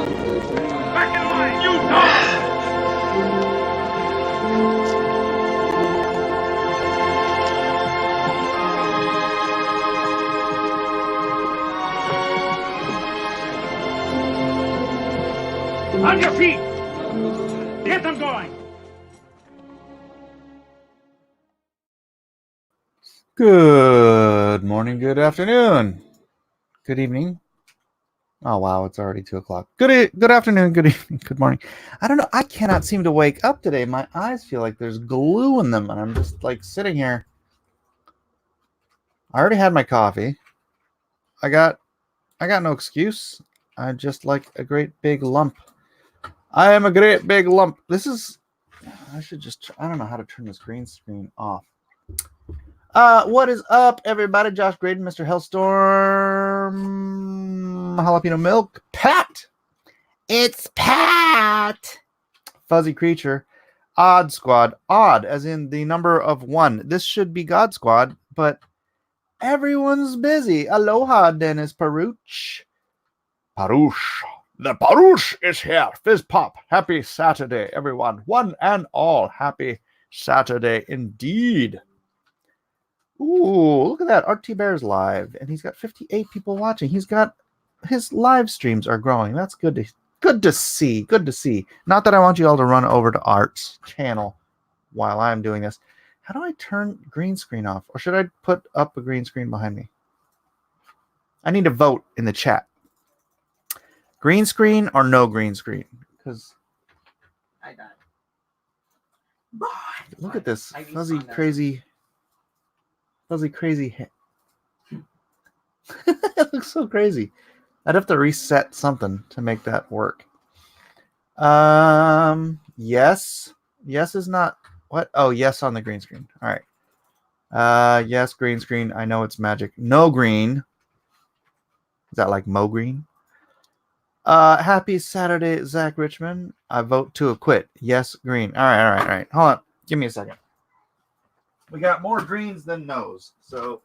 Back in line, you dog! On your feet! Get them going! Good morning, good afternoon, good evening. Oh, wow, it's already 2 o'clock. Good afternoon, good evening, good morning. I don't know, I cannot seem to wake up today. My eyes feel like there's glue in them, and I'm just, like, sitting here. I already had my coffee. I got no excuse. I'm just like a great big lump. I am a great big lump. I don't know how to turn this green screen off. What is up, everybody? Josh Graydon, Mr. Hellstorm, Jalapeno Milk, Pat. It's Pat. Fuzzy Creature, Odd Squad. Odd, as in the number of 1. This should be God Squad, but everyone's busy. Aloha, Dennis Paruch. Parush. The Parush is here. Fizz Pop. Happy Saturday, everyone. One and all. Happy Saturday indeed. Ooh, look at that. RT Bear's live, and he's got 58 people watching. His live streams are growing. That's good to see. Good to see. Not that I want you all to run over to Art's channel while I'm doing this. How do I turn green screen off? Or should I put up a green screen behind me? I need to vote in the chat. Green screen or no green screen? Because I got it. Look at this fuzzy crazy head. It looks so crazy. I'd have to reset something to make that work. Yes. Yes is not what? Oh, yes on the green screen. All right. Yes, green screen. I know it's magic. No green. Is that like Mo Green? Happy Saturday, Zach Richmond. I vote to acquit. Yes, green. All right. Hold on. Give me a second. We got more greens than no's. So,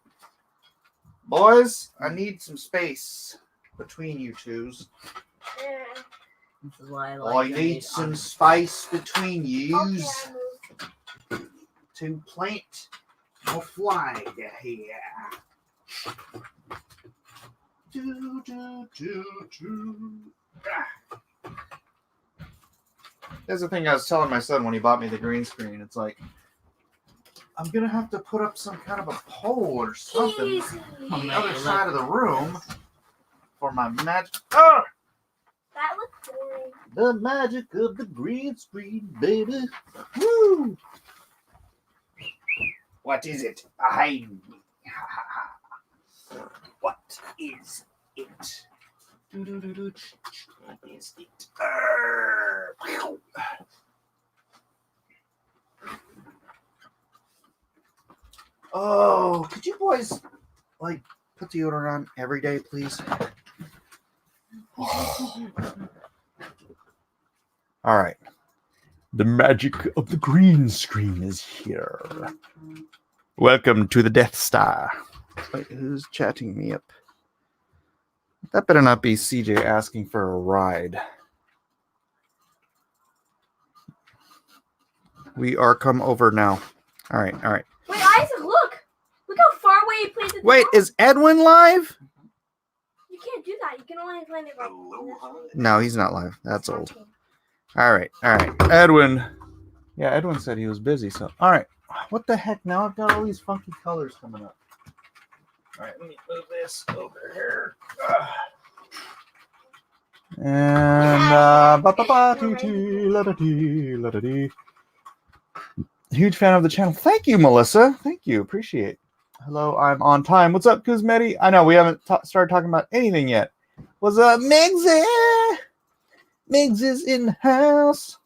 boys, I need some space between you twos. This is why I need some space between yous to plant a flag here. That's the thing I was telling my son when he bought me the green screen. It's like, I'm going to have to put up some kind of a pole or something on the other side of the room for my magic. Oh! That looks boring. The magic of the green screen, baby. Woo! What is it behind me? What is it? What is it? Oh, could you boys like put deodorant on every day, please? Oh. All right. The magic of the green screen is here. Welcome to the Death Star. Wait, who's chatting me up? That better not be CJ asking for a ride. We are come over now. All right. Wait, Isaac, look! Look how far away you placed it. Wait, is Edwin live? You can't do that. You can only play it like. No, he's not live. That's old. All right. Edwin. Yeah, Edwin said he was busy. So, all right. What the heck? Now I've got all these funky colors coming up. All right, let me move this over here. And huge fan of the channel. Thank you, Melissa. Thank you. Appreciate. Hello, I'm on time. What's up, Kuzmeti? I know we haven't started talking about anything yet. What's up, Migsy? Migs is in the house.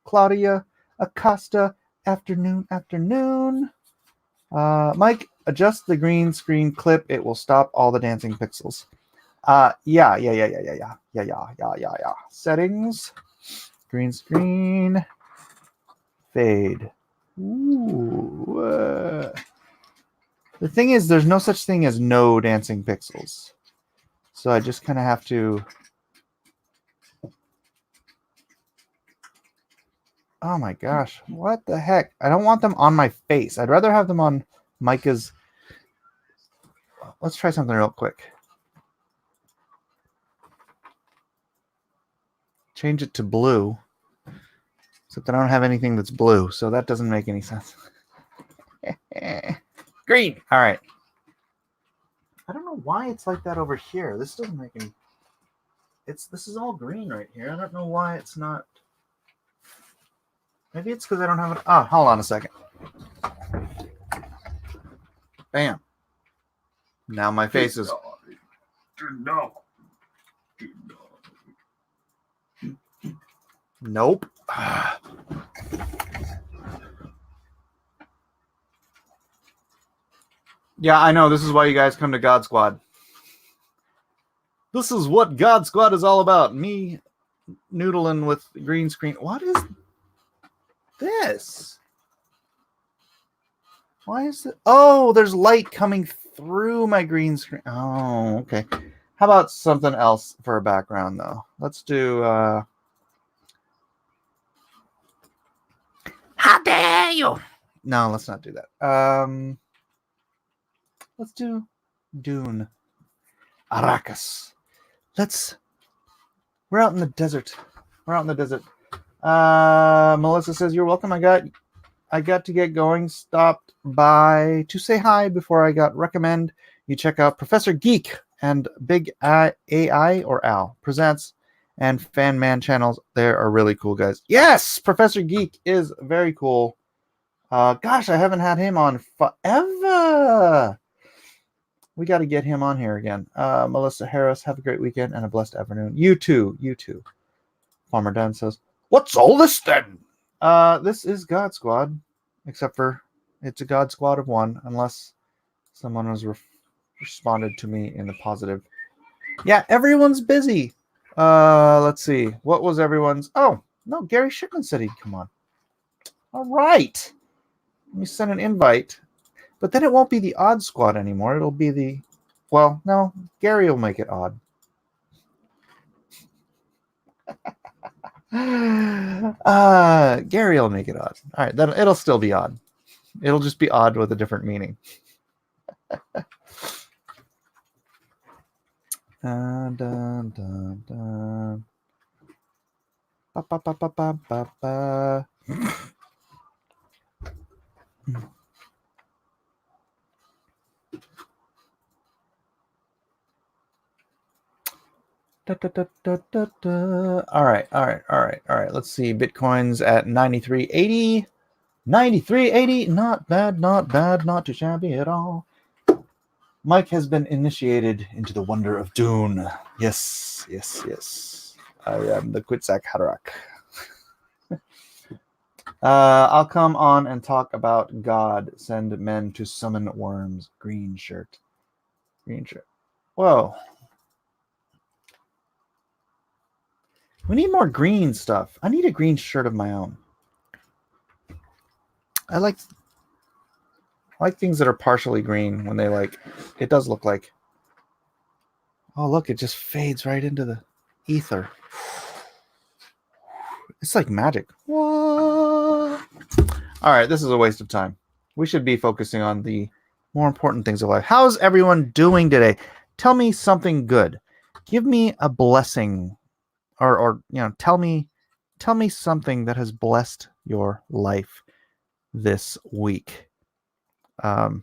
Claudia Acosta. Afternoon. Mike, adjust the green screen clip. It will stop all the dancing pixels. Yeah. Settings. Green screen. Fade. Ooh. The thing is, there's no such thing as no dancing pixels. So I just kind of have to Oh my gosh. What the heck? I don't want them on my face. I'd rather have them on Micah's. Let's try something real quick. Change it to blue. Except I don't have anything that's blue, so that doesn't make any sense. Green. All right. I don't know why it's like that over here. This doesn't make any. This is all green right here. I don't know why it's not. Maybe it's because I don't have it. Oh, hold on a second. Bam. Now my face is. Nope. Yeah, I know. This is why you guys come to God Squad. This is what God Squad is all about. Me noodling with green screen. What is this? Why is it? Oh, there's light coming through my green screen. Oh, okay. How about something else for a background, though? Let's do... How dare you? No, let's not do that. Let's do Dune. Arrakis. We're out in the desert. Melissa says, you're welcome. I got to get going. Stopped by to say hi before I got recommend you check out Professor Geek and Big AI or Al Presents and Fan Man channels. They are really cool guys. Yes, Professor Geek is very cool. Gosh, I haven't had him on forever. We got to get him on here again. Melissa Harris, have a great weekend and a blessed afternoon. You too. Farmer Dan says, what's all this then? This is God Squad, except for it's a God Squad of one, unless someone has responded to me in the positive. Yeah, everyone's busy. Let's see. What was everyone's? Oh, no, Gary Shipman said he'd come on. All right. Let me send an invite. But then it won't be the odd squad anymore. It'll be the... Well, no, Gary will make it odd. Gary will make it odd. All right, then it'll still be odd. It'll just be odd with a different meaning. Dun, dun, dun, dun. Ba, ba, ba, ba, ba, ba, ba. Da, da, da, da, da, da. All right. Let's see. Bitcoin's at 93.80. 93.80. Not bad. Not too shabby at all. Mike has been initiated into the wonder of Dune. Yes. I am the Quetzalcoatl Haderach. I'll come on and talk about God. Send men to summon worms. Green shirt. Whoa. We need more green stuff. I need a green shirt of my own. I like things that are partially green when they it does look like. Oh, look, it just fades right into the ether. It's like magic. What? All right, this is a waste of time. We should be focusing on the more important things of life. How's everyone doing today? Tell me something good. Give me a blessing. Or tell me something that has blessed your life this week. All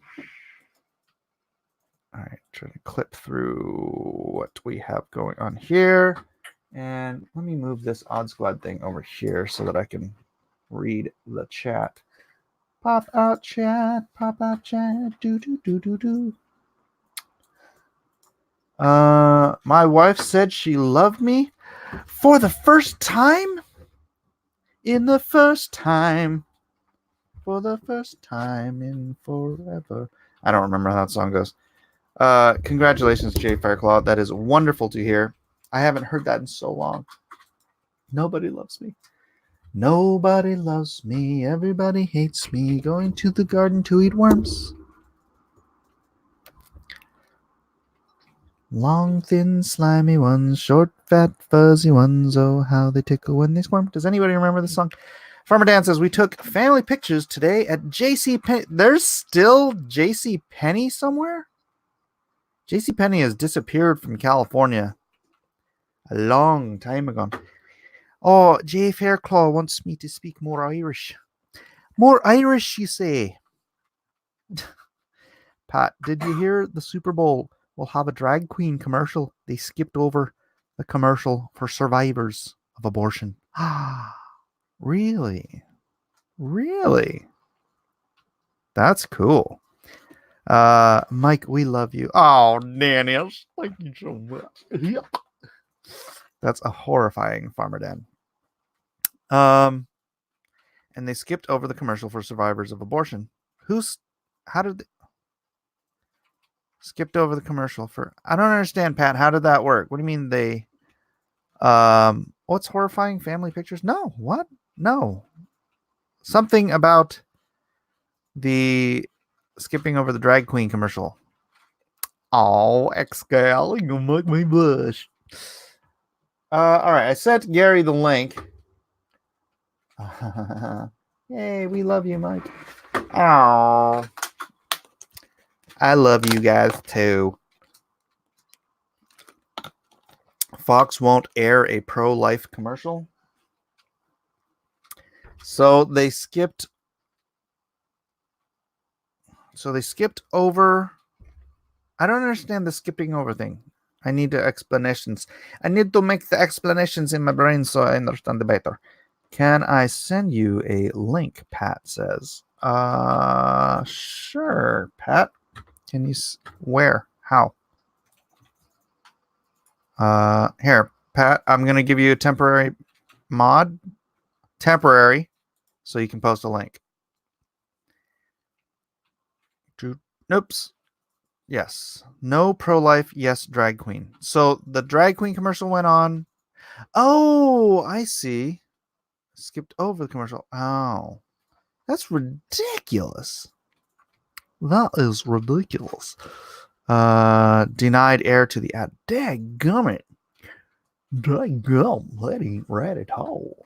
right, trying to clip through what we have going on here, and let me move this Odd Squad thing over here so that I can read the chat. Pop out chat, do. My wife said she loved me. For the first time? For the first time in forever. I don't remember how that song goes. Congratulations, Jay Fireclaw. That is wonderful to hear. I haven't heard that in so long. Nobody loves me. Everybody hates me. Going to the garden to eat worms. Long, thin, slimy ones, short, fat, fuzzy ones. Oh, how they tickle when they squirm. Does anybody remember the song? Farmer Dan says we took family pictures today at J.C. Penney. There's still J.C. Penney somewhere? J.C. Penney has disappeared from California a long time ago. Oh, Jay Fairclaw wants me to speak more Irish. More Irish, you say? Pat, did you hear the Super Bowl will have a drag queen commercial? They skipped over the commercial for survivors of abortion. Really? Really? That's cool. Mike, we love you. Oh, Daniels, thank you so much. That's a horrifying Farmer Dan. And they skipped over the commercial for survivors of abortion. How did they skipped over the commercial for? I don't understand, Pat. How did that work? What do you mean they? What's horrifying family pictures? No, what? No, something about the skipping over the drag queen commercial. Oh, ex-gal, you make me blush. All right, I sent Gary the link. Yay, we love you, Mike. Oh, I love you guys too. Fox won't air a pro-life commercial. So they skipped over. I don't understand the skipping over thing. I need the explanations. I need to make the explanations in my brain so I understand it better. Can I send you a link? Pat says. Sure, Pat. Can you where? How? Here, Pat. I'm gonna give you a temporary mod. Temporary, so you can post a link. Oops. Yes. No pro-life. Yes, drag queen. So the drag queen commercial went on. Oh, I see. Skipped over the commercial. Oh, that's ridiculous. That is ridiculous. Denied air to the ad. Dadgummit. Dadgum. That ain't right at all.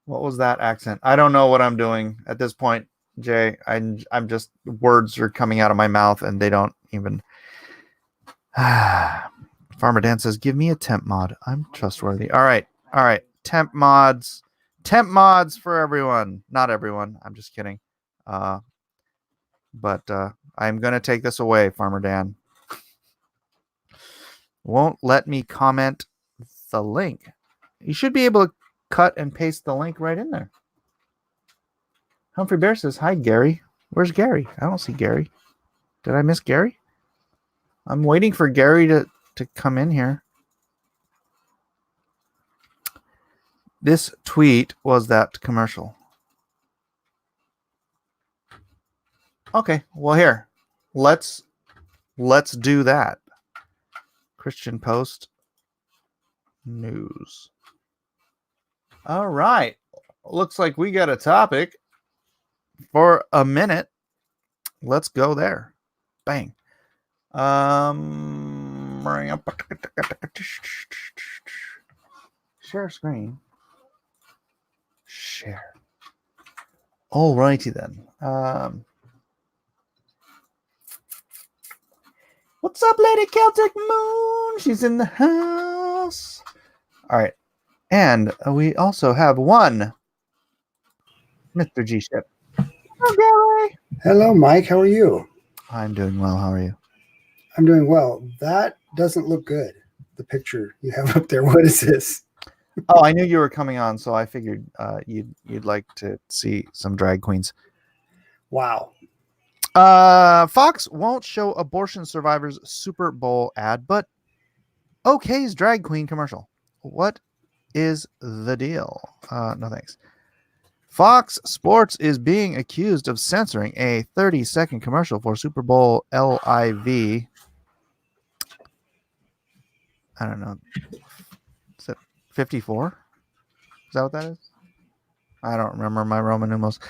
What was that accent? I don't know what I'm doing at this point, Jay. I'm just, words are coming out of my mouth and they don't even. Farmer Dan says, give me a temp mod. I'm trustworthy. All right. Temp mods for everyone. Not everyone. I'm just kidding. But I'm going to take this away, Farmer Dan. Won't let me comment the link. You should be able to cut and paste the link right in there. Humphrey Bear says, hi, Gary. Where's Gary? I don't see Gary. Did I miss Gary? I'm waiting for Gary to come in here. This tweet was that commercial. Okay, well, here. Let's do that. Christian Post News. All right. Looks like we got a topic for a minute. Let's go there. Bang. Share screen. Share. Alrighty then. What's up, Lady Celtic Moon? She's in the house. All right. And we also have one Mr. G Ship. Hello, Gary. Hello, Mike. How are you? I'm doing well. How are you? I'm doing well. That doesn't look good. The picture you have up there. What is this? Oh, I knew you were coming on, so I figured you'd like to see some drag queens. Wow. Fox won't show abortion survivors Super Bowl ad, but OK's drag queen commercial. What is the deal? No thanks. Fox Sports is being accused of censoring a 30-second commercial for Super Bowl LIV. I don't know. Is it 54? Is that what that is? I don't remember my Roman numerals.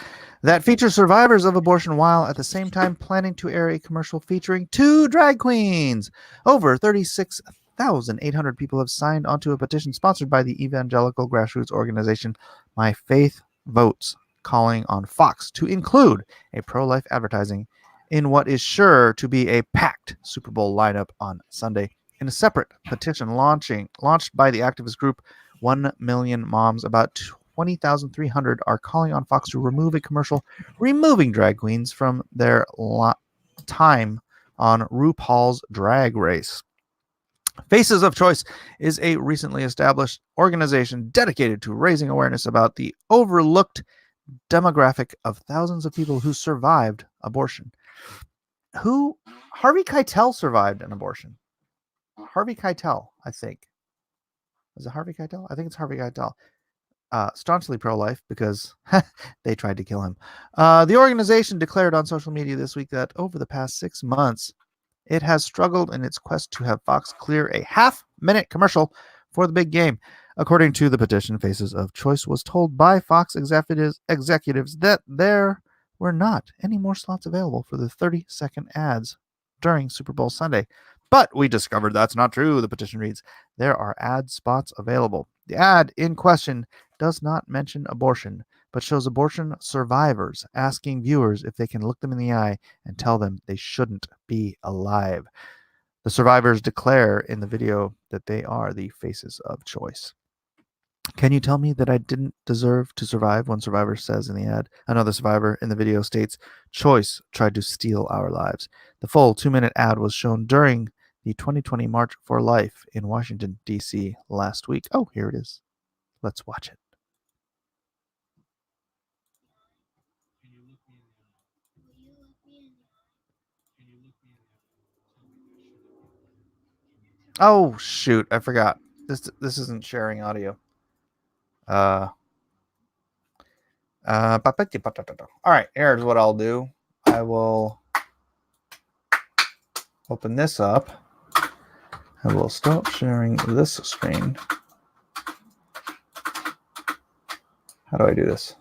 That features survivors of abortion while at the same time planning to air a commercial featuring two drag queens. Over 36 1,800 people have signed onto a petition sponsored by the evangelical grassroots organization My Faith Votes, calling on Fox to include a pro-life advertising in what is sure to be a packed Super Bowl lineup on Sunday. In a separate petition launched by the activist group 1 Million Moms, about 20,300 are calling on Fox to remove a commercial removing drag queens from their time on RuPaul's Drag Race. Faces of Choice is a recently established organization dedicated to raising awareness about the overlooked demographic of thousands of people who survived abortion. Harvey Keitel survived an abortion. Harvey Keitel, I think. Is it Harvey Keitel? I think it's Harvey Keitel. Staunchly pro-life because they tried to kill him. The organization declared on social media this week that over the past 6 months, it has struggled in its quest to have Fox clear a half-minute commercial for the big game. According to the petition, Faces of Choice was told by Fox executives that there were not any more slots available for the 30-second ads during Super Bowl Sunday. But we discovered that's not true, the petition reads. There are ad spots available. The ad in question does not mention abortion, but shows abortion survivors asking viewers if they can look them in the eye and tell them they shouldn't be alive. The survivors declare in the video that they are the faces of choice. Can you tell me that I didn't deserve to survive? One survivor says in the ad. Another survivor in the video states, choice tried to steal our lives. The full 2-minute ad was shown during the 2020 March for Life in Washington, D.C. last week. Oh, here it is. Let's watch it. Oh, shoot. I forgot. This isn't sharing audio. All right, here's what I'll do. I will open this up. I will stop sharing this screen. How do I do this?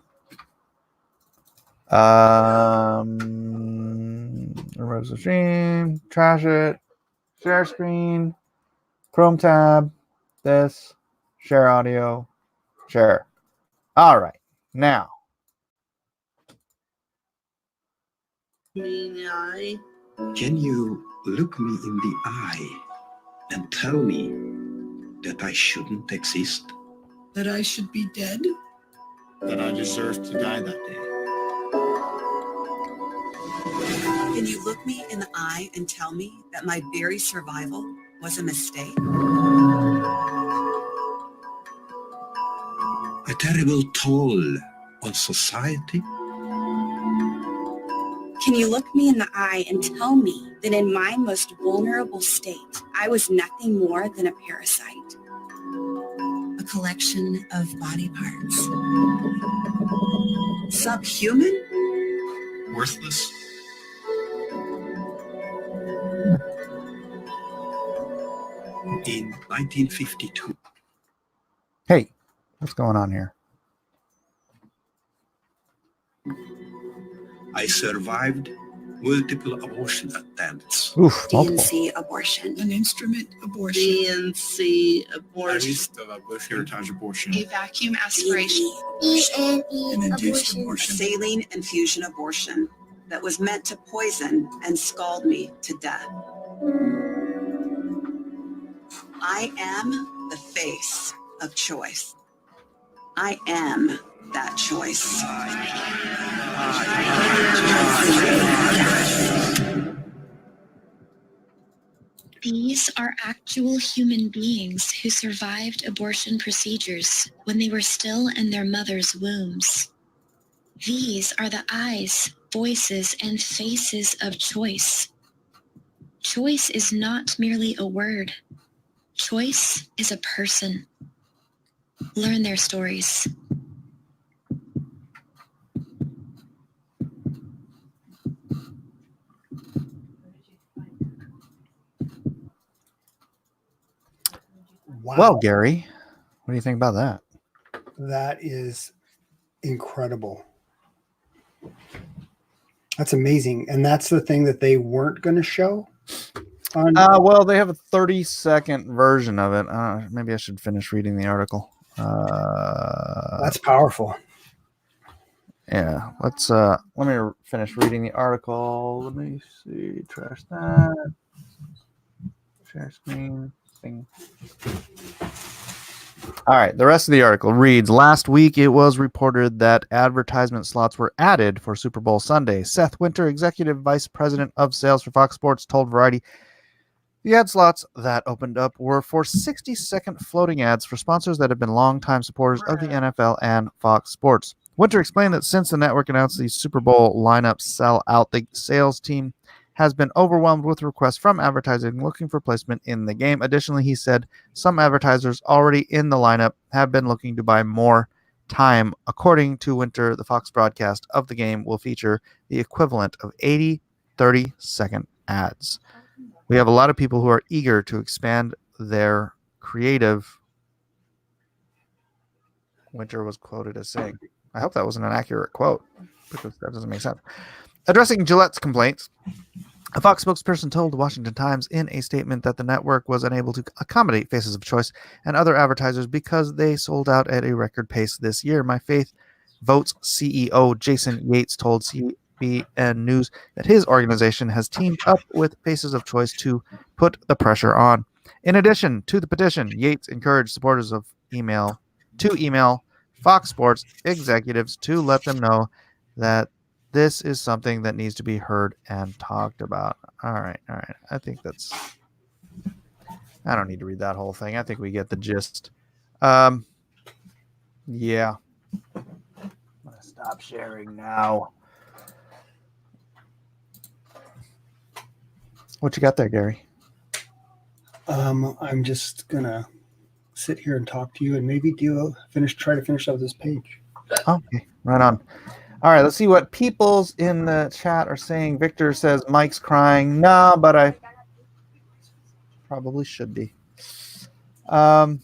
Remove the stream, trash it, share screen, Chrome tab, this, share audio, share. All right, now. Can you look me in the eye and tell me that I shouldn't exist? That I should be dead? That I deserve to die that day. Can you look me in the eye and tell me that my very survival was a mistake? A terrible toll on society? Can you look me in the eye and tell me that in my most vulnerable state, I was nothing more than a parasite? A collection of body parts. Subhuman? Worthless? In 1952. Hey, what's going on here? I survived multiple abortion attempts. Oof, DNC abortion. An instrument abortion. DNC abortion. Heritage abortion. A vacuum aspiration. An induced abortion. A saline infusion abortion that was meant to poison and scald me to death. I am the face of choice. I am that choice. These are actual human beings who survived abortion procedures when they were still in their mother's wombs. These are the eyes, voices, and faces of choice. Choice is not merely a word. Choice is a person. Learn their stories. Wow. Well, Gary, what do you think about that? That is incredible. That's amazing. And that's the thing that they weren't going to show. Well, they have a 30-second version of it. Maybe I should finish reading the article. That's powerful. Yeah, let me finish reading the article. Let me see. Trash that. Share screen thing. All right, the rest of the article reads, last week it was reported that advertisement slots were added for Super Bowl Sunday. Seth Winter, Executive Vice President of Sales for Fox Sports, told Variety the ad slots that opened up were for 60-second floating ads for sponsors that have been longtime supporters of the NFL and Fox Sports. Winter explained that since the network announced the Super Bowl lineup sell out, the sales team has been overwhelmed with requests from advertising looking for placement in the game. Additionally, he said some advertisers already in the lineup have been looking to buy more time. According to Winter, the Fox broadcast of the game will feature the equivalent of 80 30-second ads. We have a lot of people who are eager to expand their creative. Winter was quoted as saying, I hope that wasn't an accurate quote because that doesn't make sense. Addressing Gillette's complaints, a Fox spokesperson told the Washington Times in a statement that the network was unable to accommodate Faces of Choice and other advertisers because they sold out at a record pace this year. My Faith Votes CEO Jason Yates told CBN News that his organization has teamed up with Faces of Choice to put the pressure on. In addition to the petition, Yates encouraged supporters of email Fox Sports executives to let them know that this is something that needs to be heard and talked about. All right. I think I don't need to read that whole thing. I think we get the gist. Yeah. I'm going to stop sharing now. What you got there, Gary? I'm just going to sit here and talk to you and maybe try to finish up this page. Okay, right on. All right, let's see what people's in the chat are saying. Victor says Mike's crying. No, but I probably should be. Yeah,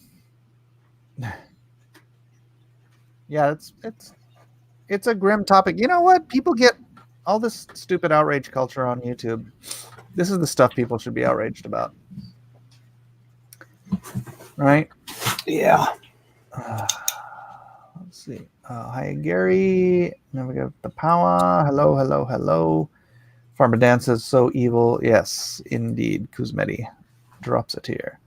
it's a grim topic. You know what? People get all this stupid outrage culture on YouTube. This is the stuff people should be outraged about. Right? Yeah. Let's see. Hi, Gary. Then we got the power. Hello. Farmer Dan says, so evil. Yes, indeed. Kuzmeti drops it here.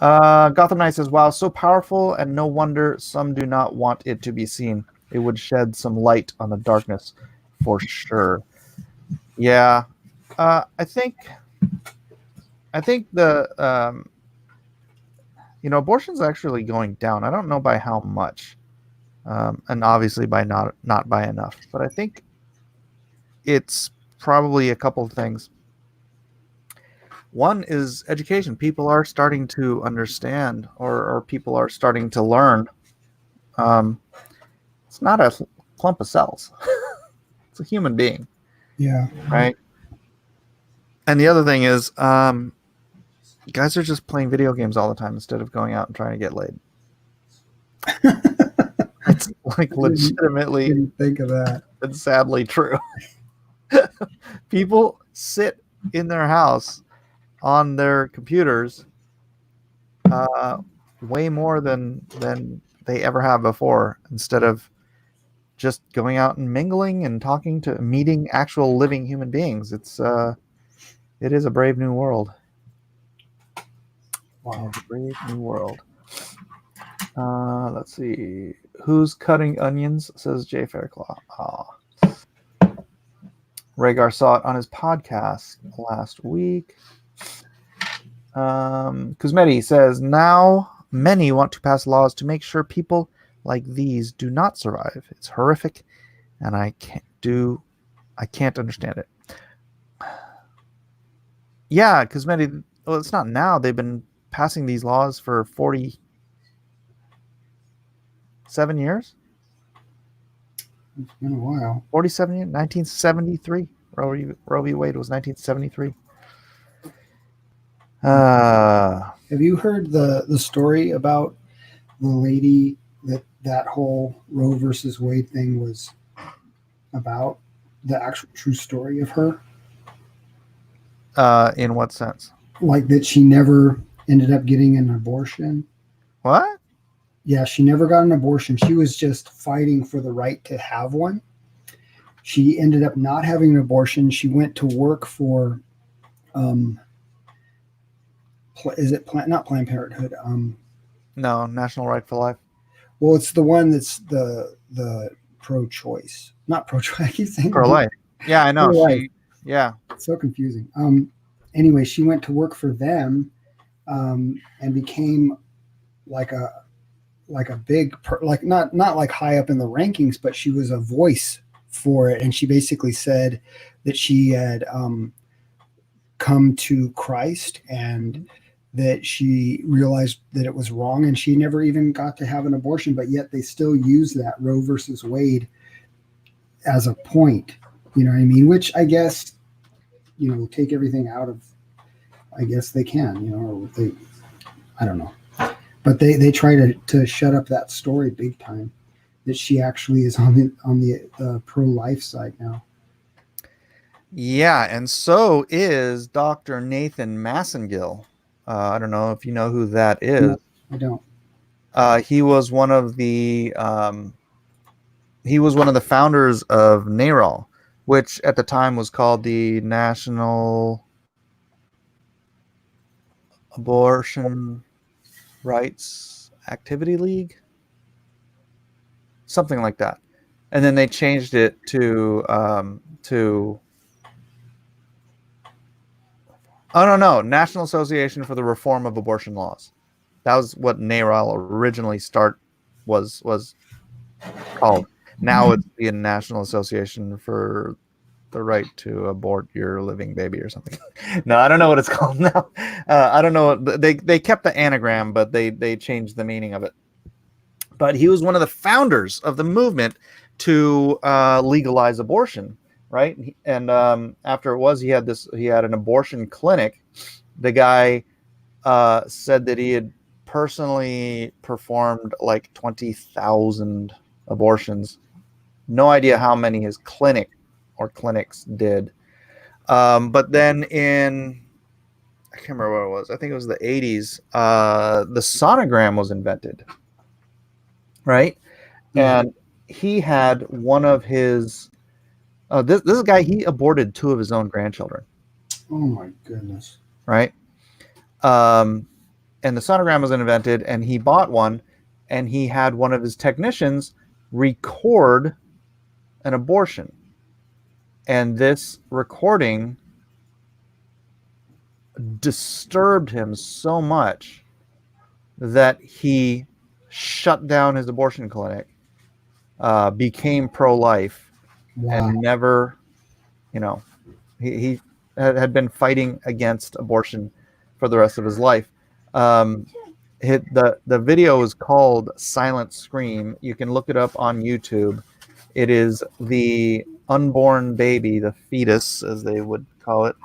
Gotham Knight says, wow, so powerful, and no wonder some do not want it to be seen. It would shed some light on the darkness for sure. Yeah. I think the abortion's actually going down. I don't know by how much. And obviously by not by enough. But I think it's probably a couple of things. One is education. People are starting to understand, or people are starting to learn. It's not a clump of cells. It's a human being. Yeah. Right? And the other thing is, guys are just playing video games all the time instead of going out and trying to get laid. It's like legitimately Didn't think of that. It's sadly true. People sit in their house on their computers way more than they ever have before, instead of just going out and mingling and meeting actual living human beings. It is a brave new world. Wow, a brave new world. Let's see. Who's cutting onions? Says Jay Fairclaw. Rhaegar saw it on his podcast last week. Kuzmeti says, now many want to pass laws to make sure people like these do not survive. It's horrific, and I can't understand it. Yeah, Kuzmeti, well, it's not now. They've been passing these laws for 47 years. It's been a while. 47 years, 1973. Roe v. Wade was 1973. Have you heard the story about the lady that whole Roe versus Wade thing was about? The actual true story of her? In what sense? like that she never ended up getting an abortion. What? Yeah, she never got an abortion. She was just fighting for the right to have one. She ended up not having an abortion. She went to work for, not Planned Parenthood? No, National Right for Life. Well, it's the one that's the pro-choice, not pro-choice. I keep saying Pro-life. Yeah, I know. Pro-life. Yeah. It's so confusing. Anyway, she went to work for them, and became like a big not like high up in the rankings, but she was a voice for it. And she basically said that she had come to Christ and that she realized that it was wrong, and she never even got to have an abortion, but yet they still use that Roe versus Wade as a point. You know what I mean? Which I guess, take everything out of, I guess they can, or they, I don't know. But they try to shut up that story big time, that she actually is on the pro-life side now. Yeah, and so is Dr. Nathan Massengill. I don't know if you know who that is. No, I don't. He was one of the founders of NARAL, which at the time was called the National Abortion Rights Activity League, something like that, and then they changed it to National Association for the Reform of Abortion Laws. That was what NARAL originally was called. Now it's the National Association for the Right to Abort Your Living Baby or something. No, I don't know what it's called now. I don't know. They kept the anagram, but they changed the meaning of it. But he was one of the founders of the movement to legalize abortion, right? And after it was, he had an abortion clinic. The guy said that he had personally performed like 20,000 abortions. No idea how many his clinics did. But then I can't remember what it was. I think it was the 80s. The sonogram was invented, right? Mm-hmm. And he had one of his. This guy, he aborted 2 of his own grandchildren. Oh my goodness! Right. And the sonogram was invented, and he bought one, and he had one of his technicians record an abortion. And this recording disturbed him so much that he shut down his abortion clinic, became pro-life, and never, he had been fighting against abortion for the rest of his life. The video is called Silent Scream. You can look it up on YouTube. It is the unborn baby, the fetus, as they would call it,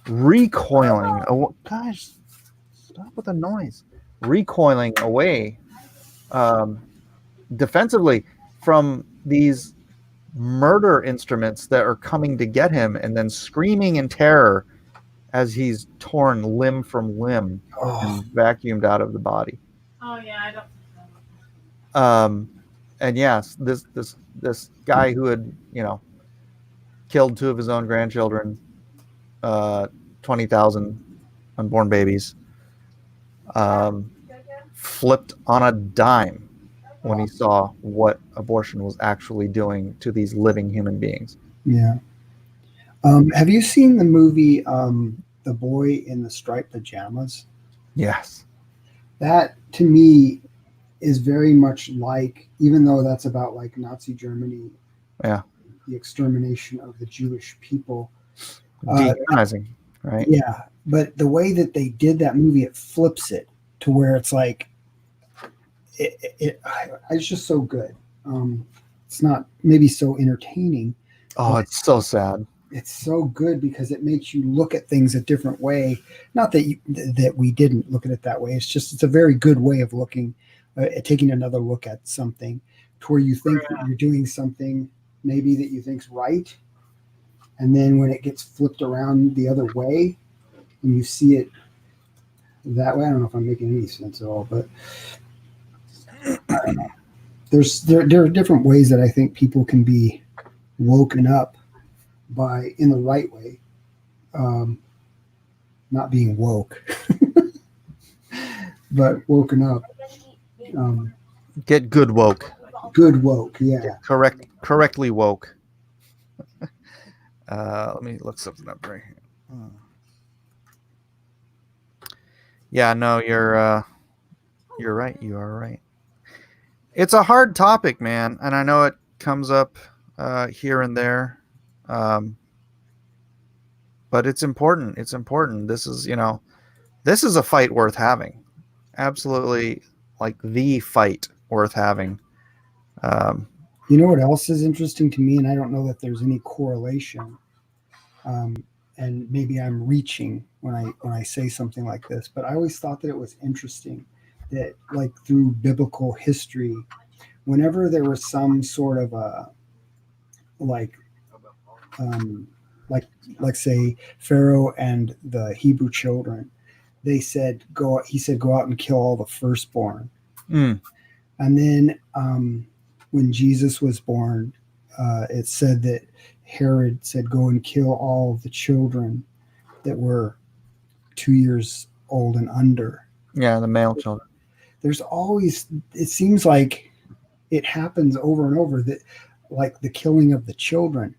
recoiling. Oh, gosh, stop with the noise. Recoiling away defensively from these murder instruments that are coming to get him, and then screaming in terror as he's torn limb from limb and vacuumed out of the body. Oh yeah, I don't. And yes, this guy who had killed 2 of his own grandchildren, 20,000 unborn babies, flipped on a dime when he saw what abortion was actually doing to these living human beings. Yeah. Have you seen the movie The Boy in the Striped Pajamas? Yes. That, to me, is very much like, even though that's about like Nazi Germany, the extermination of the Jewish people. Dehumanizing, right? Yeah. But the way that they did that movie, it flips it to where it's like, it's just so good. It's not maybe so entertaining. Oh, it's so sad. It's so good because it makes you look at things a different way. Not that that we didn't look at it that way. It's a very good way of looking, taking another look at something to where you think that you're doing something maybe that you think's right. And then when it gets flipped around the other way, and you see it that way. I don't know if I'm making any sense at all, but I don't know. There are different ways that I think people can be woken up by in the right way, not being woke, but woken up. Get good woke. Good woke, yeah. Correctly woke. Let me look something up right here. Yeah, no, you're right. You are right. It's a hard topic, man, and I know it comes up here and there, but it's important. It's important. This is a fight worth having. Absolutely, like the fight worth having. You know what else is interesting to me, and I don't know that there's any correlation. And maybe I'm reaching when I say something like this, but I always thought that it was interesting that, like, through biblical history, whenever there was some sort of a like say Pharaoh and the Hebrew children, he said go out and kill all the firstborn. And then when Jesus was born, it said that Herod said, go and kill all the children that were 2 years old and under. Yeah, the male children. There's always, it seems like it happens over and over, that like the killing of the children.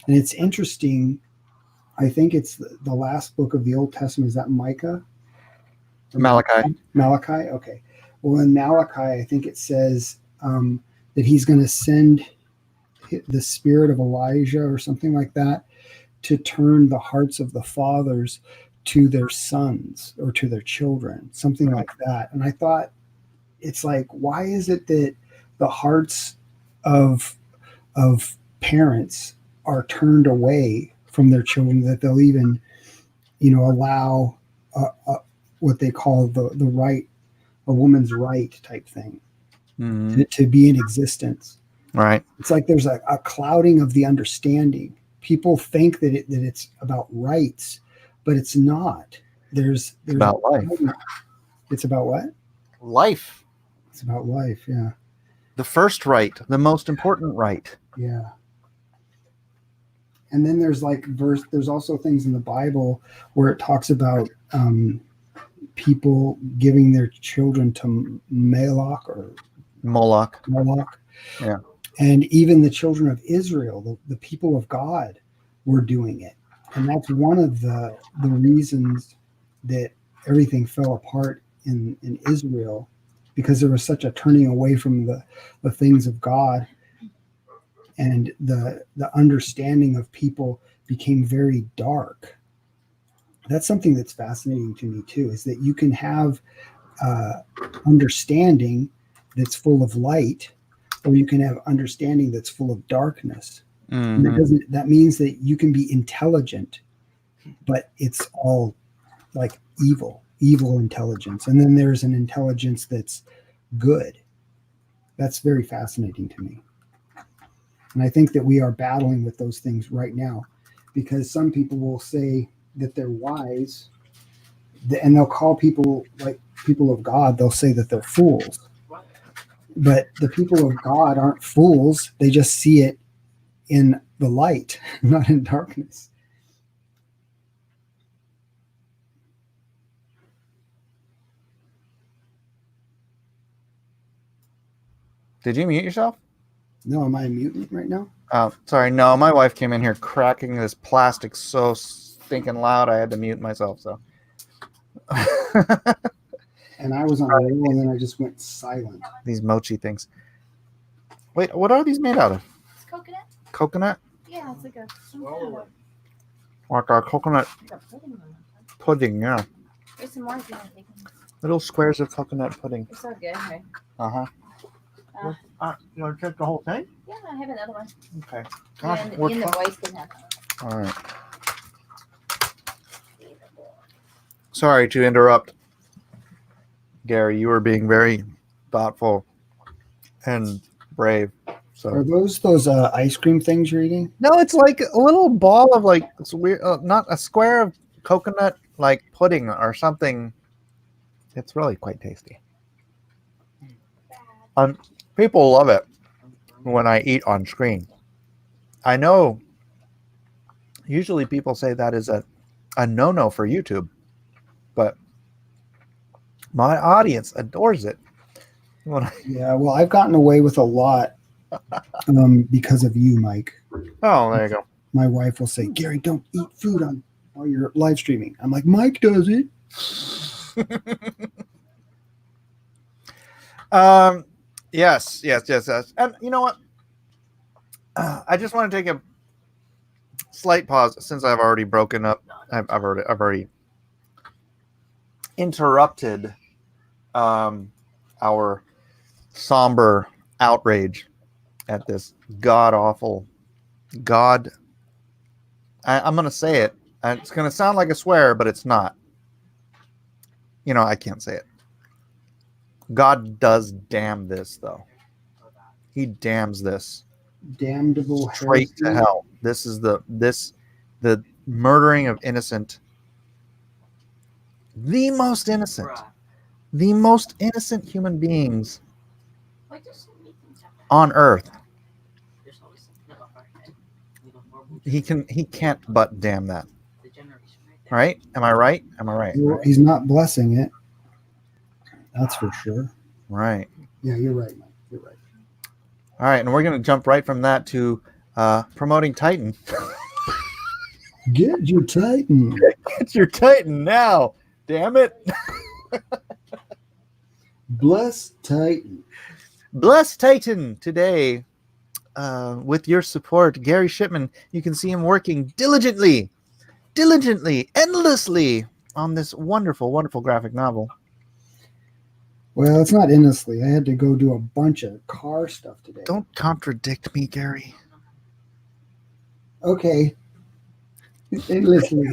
And it's interesting. I think it's the last book of the Old Testament. Is that Micah? Malachi. Malachi. Okay. Well, in Malachi, I think it says that he's going to send the spirit of Elijah or something like that to turn the hearts of the fathers to their sons or to their children, something like that. And I thought, it's like, why is it that the hearts of parents are turned away from their children, that they'll even, allow what they call the right, a woman's right type thing to be in existence? Right. It's like there's a clouding of the understanding. People think that it's about rights, but it's not. There's about life. It's about what? Life. It's about life, yeah. The first right, the most important right. Yeah. And then there's there's also things in the Bible where it talks about people giving their children to Moloch. Yeah. And even the children of Israel, the people of God, were doing it. And that's one of the reasons that everything fell apart in Israel, because there was such a turning away from the things of God, and the understanding of people became very dark. That's something that's fascinating to me too, is that you can have understanding that's full of light, or you can have understanding that's full of darkness. And that means that you can be intelligent, but it's all like evil intelligence. And then there's an intelligence that's good. That's very fascinating to me. And I think that we are battling with those things right now, because some people will say that they're wise, and they'll call people, like people of God, they'll say that they're fools. But the people of God aren't fools. They just see it in the light, not in darkness. Did you mute yourself? No, am I muted right now? Oh, sorry. No, my wife came in here cracking this plastic so stinking loud I had to mute myself. So. And I was on a roll, and then I just went silent. These mochi things. Wait, what are these made out of? It's coconut. Coconut? Yeah, it's like Like a coconut pudding, yeah. There's some more if you want to take them. Little squares of coconut pudding. It's so good. Okay. Uh-huh. You want to take the whole thing? Yeah, I have another one. Okay. And we're the boys can have one. All right. Sorry to interrupt. Gary, you were being very thoughtful and brave. So Are those ice cream things you're eating? no, it's like a little ball of it's weird, not a square of coconut like pudding or something. It's really quite tasty. People love it when I eat on screen. I know usually people say that is a no-no for YouTube, but my audience adores it. Yeah, well, I've gotten away with a lot because of you, Mike. Oh, there you go. My wife will say, Gary, don't eat food on while you're live streaming. I'm like, Mike does it. Yes. And you know what? I just want to take a slight pause since I've already broken up. I've already interrupted our somber outrage at this god awful God. I'm going to say it. It's going to sound like a swear, but it's not. You know, I can't say it. God does damn this, though. He damns this Damnable straight to heresy. hell. This is the murdering of innocent, the most innocent human beings on earth. He can't but damn that. Right? Am I right? Well, he's not blessing it. That's for sure. Right. Yeah, you're right, Mike. You're right. All right, and we're going to jump right from that to promoting Titan. Get your Titan. Get your Titan now. Damn it. Bless Titan. Bless Titan today. With your support, Gary Shipman, you can see him working diligently, endlessly on this wonderful, wonderful graphic novel. Well, it's not endlessly. I had to go do a bunch of car stuff today. Don't contradict me, Gary. Okay. Endlessly.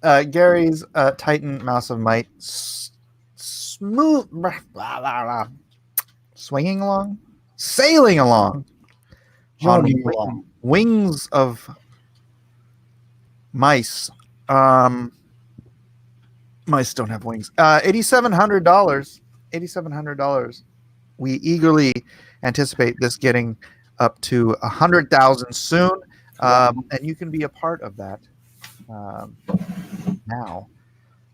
Gary's Titan Mouse of Might smooth, swinging along, sailing along Jogging on along. wings of mice. Mice don't have wings. $8,700. We eagerly anticipate this getting up to 100,000 soon, and you can be a part of that now.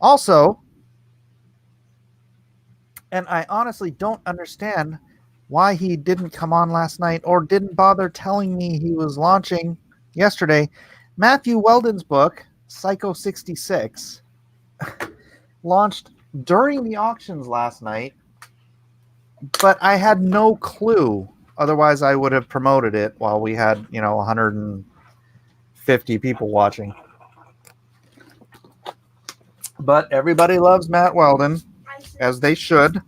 Also, and I honestly don't understand why he didn't come on last night or didn't bother telling me he was launching yesterday. Matthew Weldon's book, Psycho 66, launched during the auctions last night, but I had no clue. Otherwise, I would have promoted it while we had, 150 people watching. But everybody loves Matt Weldon, as they should.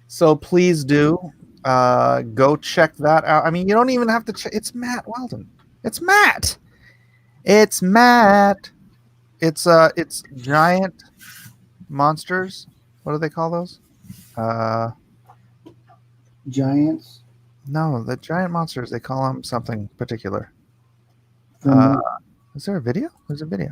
So please do go check that out. I mean, you don't even have to check. It's Matt Weldon. It's Matt. It's giant monsters. What do they call those? Giants. No, the giant monsters. They call them something particular. Is there a video? There's a video.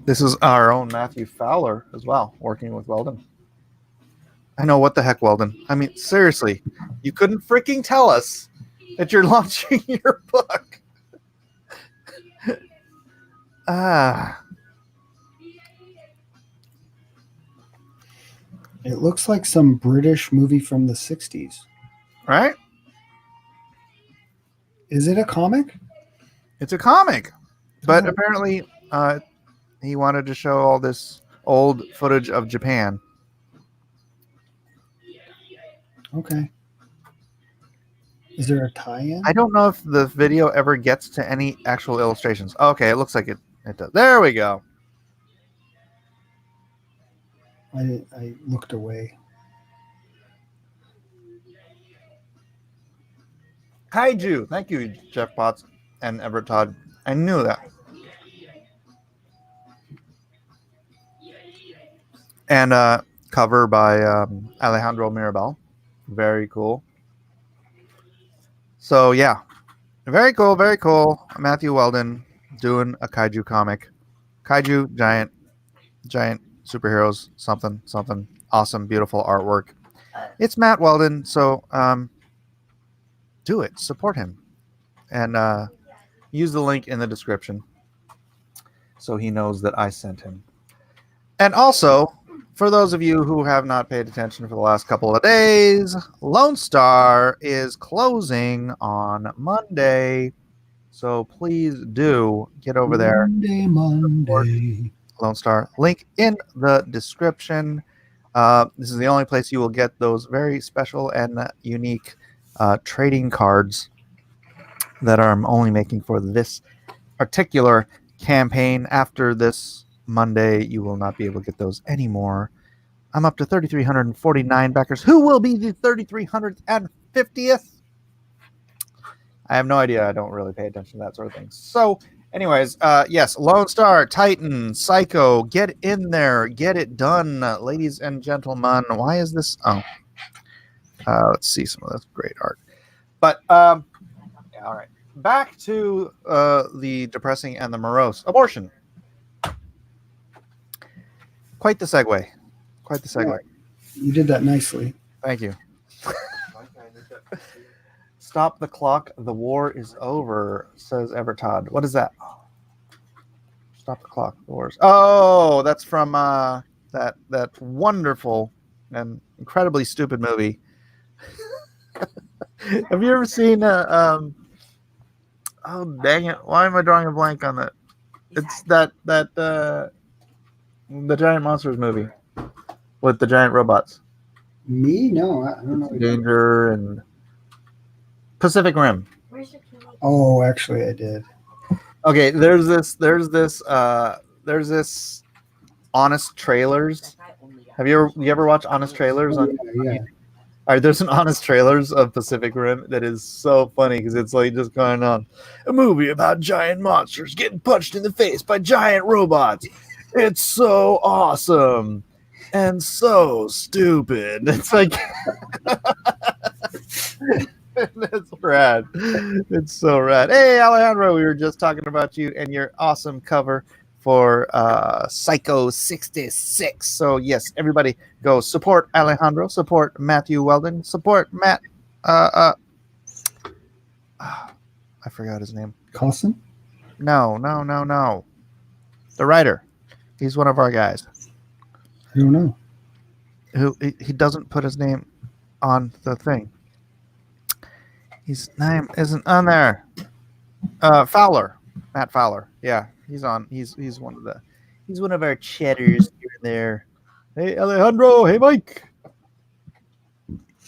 This is our own Matthew Fowler as well, working with Weldon. I know, what the heck, Weldon. I mean, seriously, you couldn't freaking tell us that you're launching your book. It looks like some British movie from the 60s. Right? Is it a comic? It's a comic. But apparently he wanted to show all this old footage of Japan. Okay. Is there a tie-in? I don't know if the video ever gets to any actual illustrations. Okay, it looks like it does. There we go. I looked away. Kaiju. Thank you, Jeff Potts and Everett Todd. I knew that. And cover by Alejandro Mirabal. Very cool. So yeah, very cool, very cool. Matthew Weldon doing a kaiju comic. Kaiju, giant superheroes, something, awesome, beautiful artwork. It's Matt Weldon, so do it, support him, and use the link in the description so he knows that I sent him. And also, for those of you who have not paid attention for the last couple of days, Lone Star is closing on Monday. So please do get over there. Monday. Lone Star. Link in the description. This is the only place you will get those very special and unique trading cards that I'm only making for this particular campaign. After this Monday, you will not be able to get those anymore. I'm up to 3,349 backers. Who will be the 3,350th? I have no idea. I don't really pay attention to that sort of thing. So, anyways, yes, Lone Star, Titan, Psycho, get in there, get it done, ladies and gentlemen. Why is this? Oh, let's see some of this great art. But yeah, all right. Back to the depressing and the morose. Abortion. Quite the segue. Quite the segue. Yeah, you did that nicely. Thank you. Stop the clock. The war is over, says Evertodd. What is that? Stop the clock. The war is... Oh, that's from that wonderful and incredibly stupid movie. Have you ever seen oh dang it, why am I drawing a blank on that? It's that the Giant Monsters movie with the giant robots. Me? No, I don't know. Danger and Pacific Rim. Oh, actually, I did. Okay, there's this Honest Trailers. Have you ever watched Honest Trailers on Yeah. All right, there's an Honest Trailers of Pacific Rim that is so funny because it's like just going on a movie about giant monsters getting punched in the face by giant robots. It's so awesome and so stupid. It's like that's rad. It's so rad. Hey, Alejandro, we were just talking about you and your awesome cover for Psycho 66. So yes, everybody go support Alejandro, support Matthew Weldon, support Matt. I forgot his name. Carlson? No. The writer. He's one of our guys. I don't know. Who he doesn't put his name on the thing. His name isn't on there. Fowler. Matt Fowler. Yeah, he's on. He's one of our chatters here and there. Hey Alejandro, hey Mike.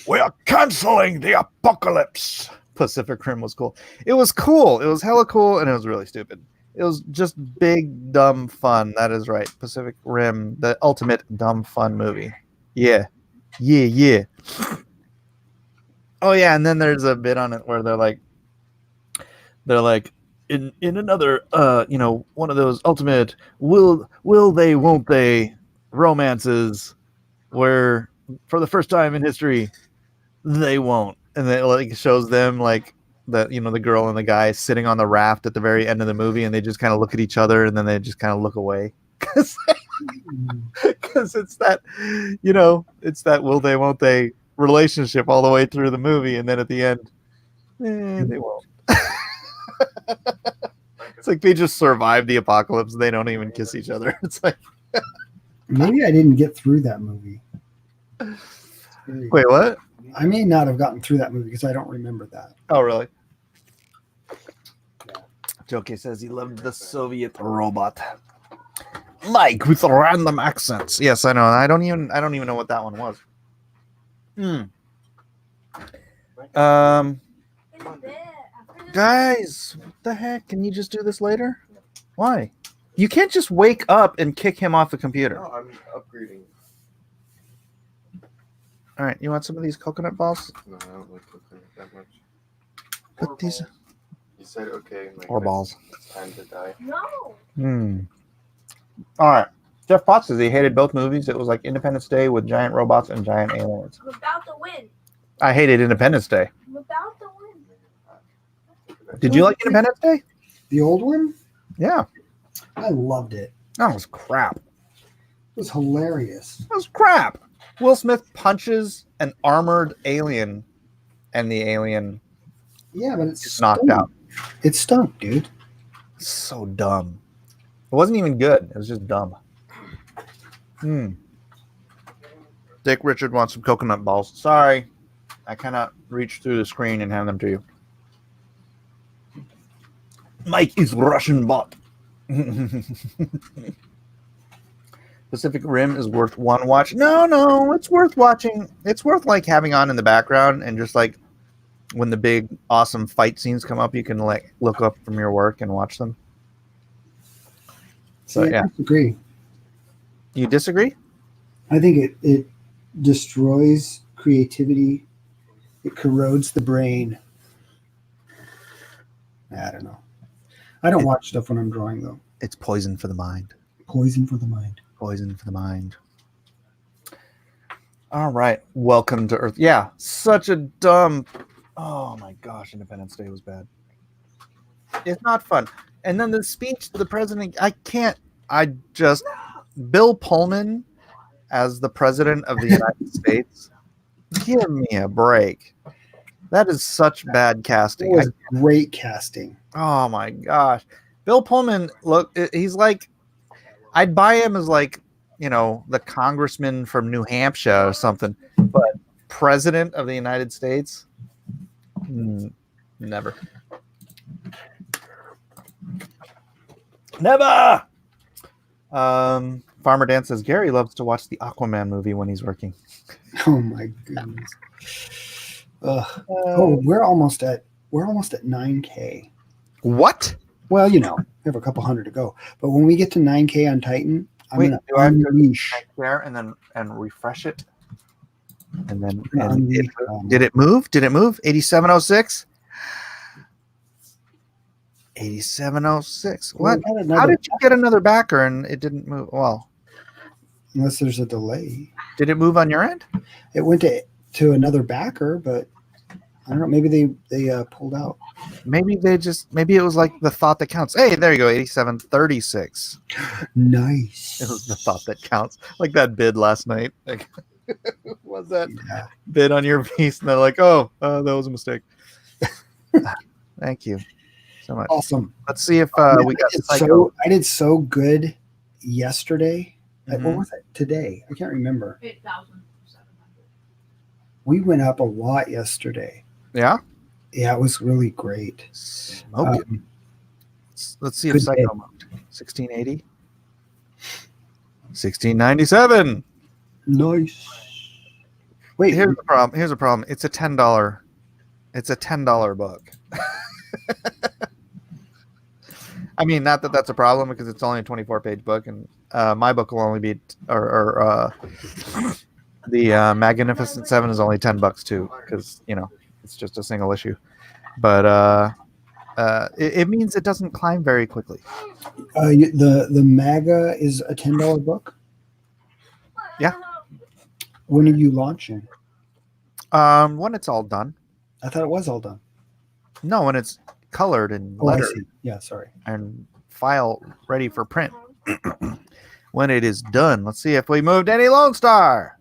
We are canceling the apocalypse. Pacific Rim was cool. It was cool. It was hella cool, and it was really stupid. It was just big, dumb fun. That is right. Pacific Rim, the ultimate dumb fun movie. Yeah. Oh yeah, and then there's a bit on it where they're like in another one of those ultimate will they won't they romances where for the first time in history they won't, and then it like shows them like the girl and the guy sitting on the raft at the very end of the movie, and they just kind of look at each other and then they just kind of look away because it's that will they won't they relationship all the way through the movie, and then at the end they won't. It's like they just survive the apocalypse. They don't even kiss each other. It's like Maybe I didn't get through that movie. wait, what? I may not have gotten through that movie because I don't remember that. Oh, really? Joke says he loved the Soviet robot. Mike with random accents. Yes, I know. I don't even know what that one was. Guys, what the heck? Can you just do this later? Why? You can't just wake up and kick him off the computer. No, I'm upgrading. All right, you want some of these coconut balls? No, I don't like coconut that much. Put these. You said okay. Like, Or balls. It's time to die. No. All right. Jeff Potts says he hated both movies. It was like Independence Day with giant robots and giant aliens. I'm about to win. I hated Independence Day. I'm about to win. Did you like Independence Day? The old one? Yeah. I loved it. That was crap. It was hilarious. That was crap. Will Smith punches an armored alien, and the alien Yeah, but it's is knocked out. It stunk, dude. So dumb. It wasn't even good. It was just dumb. Dick Richard wants some coconut balls. Sorry, I cannot reach through the screen and hand them to you. Mike is Russian bot. Pacific Rim is worth one watch. No, it's worth watching. It's worth like having on in the background and just like when the big awesome fight scenes come up, you can like look up from your work and watch them. So See, I disagree. You disagree? I think it destroys creativity. It corrodes the brain. I don't know. I don't watch stuff when I'm drawing, though. It's poison for the mind. Poison for the mind. Poison for the mind. All right. Welcome to Earth. Yeah, such a dumb... Oh, my gosh. Independence Day was bad. It's not fun. And then the speech to the president, Bill Pullman as the president of the United States, give me a break. That is such bad casting. It was great casting. Oh my gosh. Bill Pullman, look, he's like, I'd buy him as like, the congressman from New Hampshire or something, but president of the United States? Never. Never! Farmer Dan says Gary loves to watch the Aquaman movie when he's working. Oh my goodness. We're almost at 9K. What? Well, we have a couple hundred to go. But when we get to 9K on Titan, I'm Wait, gonna do I have to unleash. there and refresh it? And then Unleash, did it move? Did it move? 8706? 8706. What? How did you get another backer and it didn't move? Well, unless there's a delay. Did it move on your end? It went to another backer, but I don't know. Maybe they pulled out. Maybe it was like the thought that counts. Hey, there you go. 8736. Nice. It was the thought that counts. Like that bid last night. Like, was that bid on your piece? And they're like, oh, that was a mistake. Thank you so much. Awesome. Let's see if we got Psycho. I did so good yesterday. Mhm. What was it today? I can't remember. 8,700. We went up a lot yesterday. Yeah? Yeah, it was really great. Smoke it. Let's see if Psycho moved. 1680. 1697. Nice. Wait, Here's the problem. It's a $10. It's a $10 book. I mean, not that that's a problem because it's only a 24-page book, and my book will only be, the Magnificent Seven is only $10 too, because it's just a single issue. But it means it doesn't climb very quickly. the MAGA is a $10 book. Yeah. When are you launching? When it's all done. I thought it was all done. No, when it's colored and Oh, I lettered see. Yeah, sorry. and file ready for print. When it is done, let's see if we moved any Lone Star.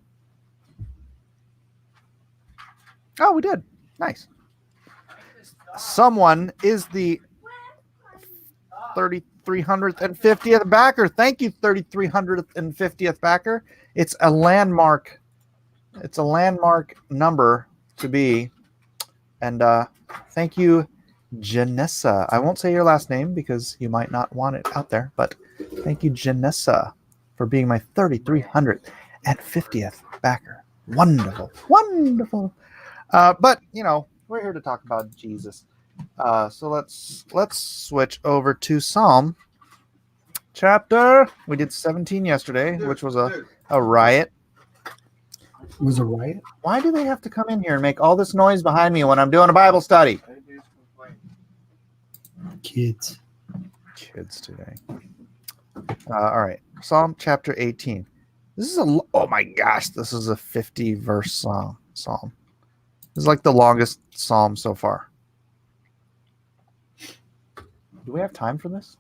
Oh, we did. Nice. Someone is the 3,350th backer. Thank you, 3,350th backer. It's a landmark. It's a landmark number to be. And thank you, Janessa. I won't say your last name because you might not want it out there, but thank you, Janessa, for being my 3,350th backer. Wonderful. Wonderful. But, we're here to talk about Jesus. So let's switch over to Psalm chapter. We did 17 yesterday, which was a riot. It was a riot? Why do they have to come in here and make all this noise behind me when I'm doing a Bible study? Kids today. All right. Psalm chapter 18. This is oh my gosh, this is a 50 verse psalm. This is like the longest psalm so far. Do we have time for this?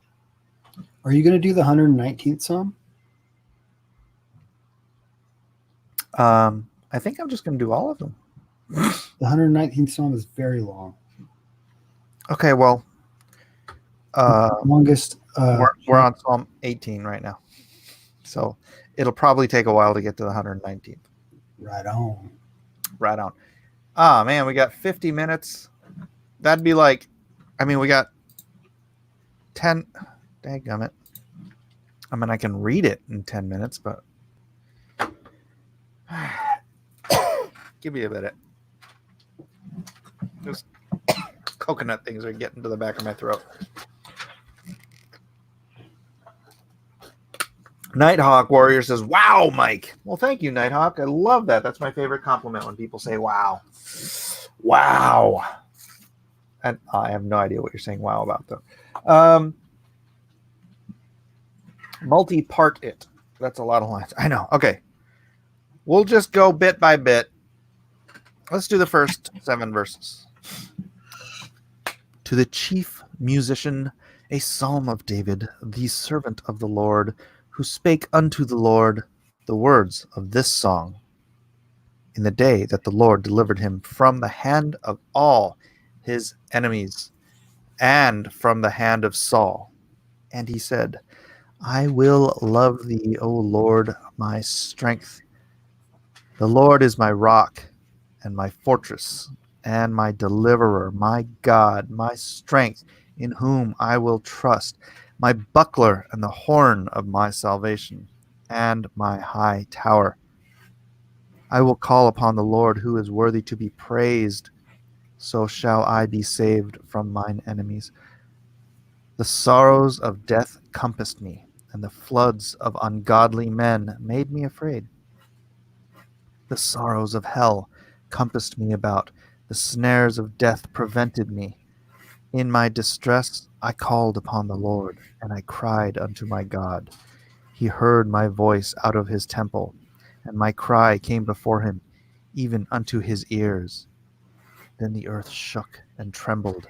Are you going to do the 119th Psalm? I think I'm just going to do all of them. The 119th Psalm is very long. Okay, well, Longest. we're on Psalm 18 right now. So it'll probably take a while to get to the 119th. Right on. Right on. Ah, man, we got 50 minutes. That'd be like, I mean, we got 10. Dadgummit. I mean, I can read it in 10 minutes, but give me a minute. Those coconut things are getting to the back of my throat. Nighthawk Warrior says, "Wow, Mike." Well, thank you, Nighthawk. I love that. That's my favorite compliment when people say, "Wow." Wow. And I have no idea what you're saying wow about, though. Multi-part it. That's a lot of lines. I know. Okay. We'll just go bit by bit. Let's do the first 7 verses. To the chief musician, a psalm of David, the servant of the Lord, who spake unto the Lord the words of this song in the day that the Lord delivered him from the hand of all his enemies and from the hand of Saul. And he said, I will love thee, O Lord, my strength. The Lord is my rock and my fortress and my deliverer, my God, my strength, in whom I will trust, my buckler and the horn of my salvation, and my high tower. I will call upon the Lord, who is worthy to be praised. So shall I be saved from mine enemies. The sorrows of death compassed me, and the floods of ungodly men made me afraid. The sorrows of hell compassed me about. The snares of death prevented me. In my distress I called upon the Lord, and I cried unto my God. He heard my voice out of his temple, and my cry came before him, even unto his ears. Then the earth shook and trembled.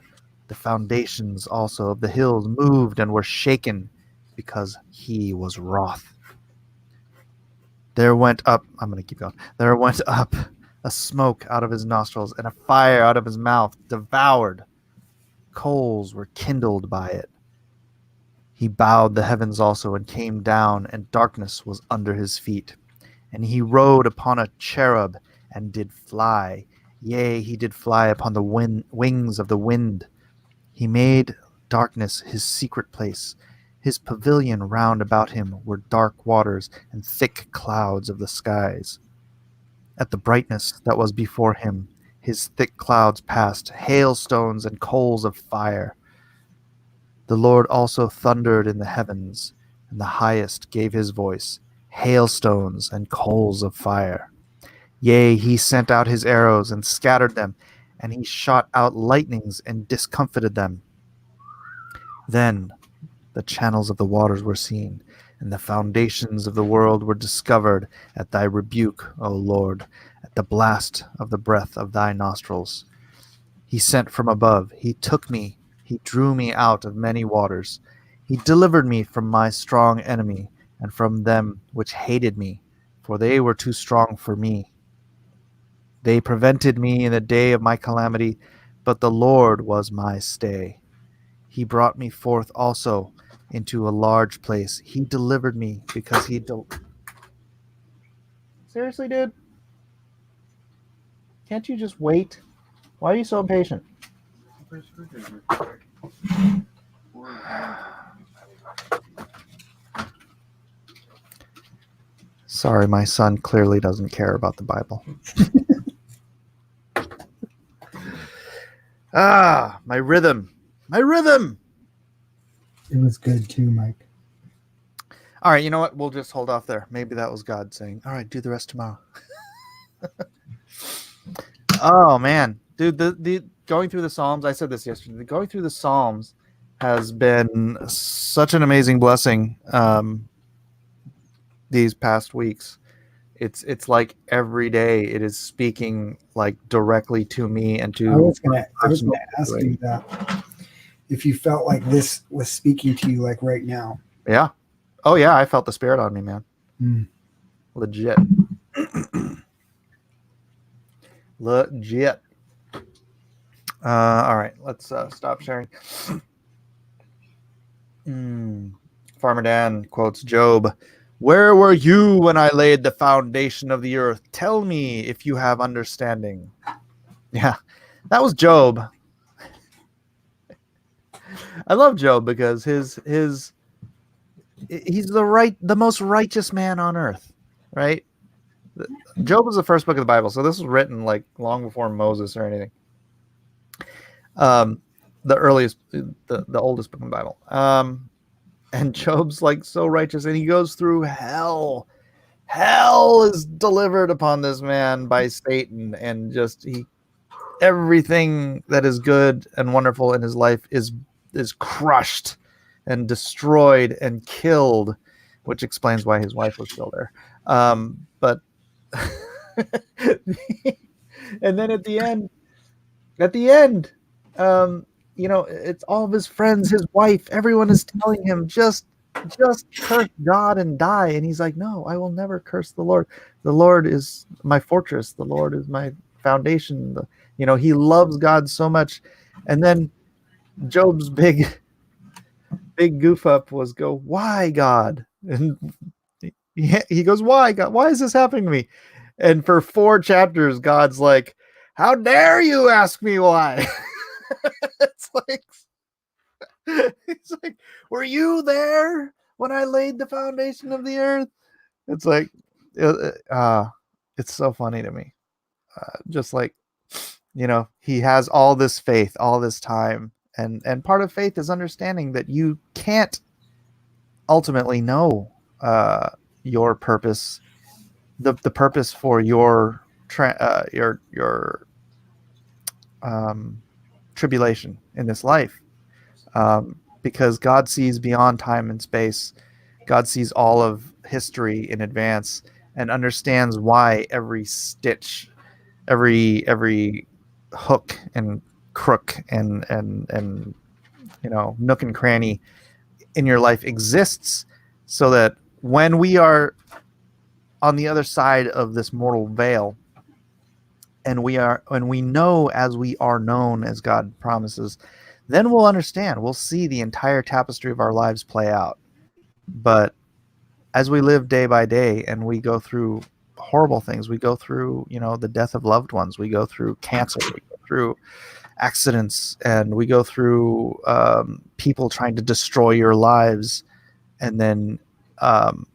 The foundations also of the hills moved and were shaken, because he was wroth. There went up, I'm going to keep going. There went up a smoke out of his nostrils, and a fire out of his mouth devoured. Coals were kindled by it. He bowed the heavens also, and came down, and darkness was under his feet. And he rode upon a cherub, and did fly. Yea, he did fly upon the wings of the wind. He made darkness his secret place. His pavilion round about him were dark waters and thick clouds of the skies. At the brightness that was before him, his thick clouds passed, hailstones and coals of fire. The Lord also thundered in the heavens, and the highest gave his voice, hailstones and coals of fire. Yea, he sent out his arrows and scattered them, and he shot out lightnings and discomfited them. Then the channels of the waters were seen, and the foundations of the world were discovered at thy rebuke, O Lord, at the blast of the breath of thy nostrils. He sent from above, he took me, he drew me out of many waters. He delivered me from my strong enemy, and from them which hated me, for they were too strong for me. They prevented me in the day of my calamity, but the Lord was my stay. He brought me forth also into a large place. He delivered me because he Seriously, dude? Can't you just wait? Why are you so impatient? Sorry, my son clearly doesn't care about the Bible. My rhythm. My rhythm! It was good too, Mike. All right, you know what? We'll just hold off there. Maybe that was God saying, all right, do the rest tomorrow. Oh, man. Dude, the going through the Psalms, I said this yesterday, going through the Psalms has been such an amazing blessing these past weeks. It's like every day it is speaking like directly to me and to I was gonna personal ask you that if you felt like this was speaking to you like right now. Yeah. Oh yeah, I felt the Spirit on me, man. Legit. Legit. All right, let's stop sharing. Farmer Dan quotes Job. Where were you when I laid the foundation of the earth? Tell me if you have understanding. Yeah, that was Job. I love Job because he's the most righteous man on earth, right? Job was the first book of the Bible, so this was written like long before Moses or anything. The earliest, the oldest book in the Bible. And Job's like so righteous, and he goes through hell. Hell is delivered upon this man by Satan, and just everything that is good and wonderful in his life is crushed and destroyed and killed, which explains why his wife was still there. But and then at the end, it's all of his friends, his wife, everyone is telling him just curse God and die, and he's like, no, I will never curse the Lord. The Lord is my fortress. The Lord is my foundation. He loves God so much. And then Job's big goof up was go, why God? And he goes, why God? Why is this happening to me? And for 4 chapters, God's like, how dare you ask me why? It's like, were you there when I laid the foundation of the earth? It's like, it's so funny to me. Just like, he has all this faith, all this time. And part of faith is understanding that you can't ultimately know your purpose, the purpose for your tribulation in this life, because God sees beyond time and space. God sees all of history in advance and understands why every stitch, every hook and crook and nook and cranny in your life exists, so that when we are on the other side of this mortal veil, and we know as we are known as God promises, then we'll understand. We'll see the entire tapestry of our lives play out. But as we live day by day and we go through horrible things, we go through, the death of loved ones, we go through cancer, we go through accidents, and we go through people trying to destroy your lives. And then, but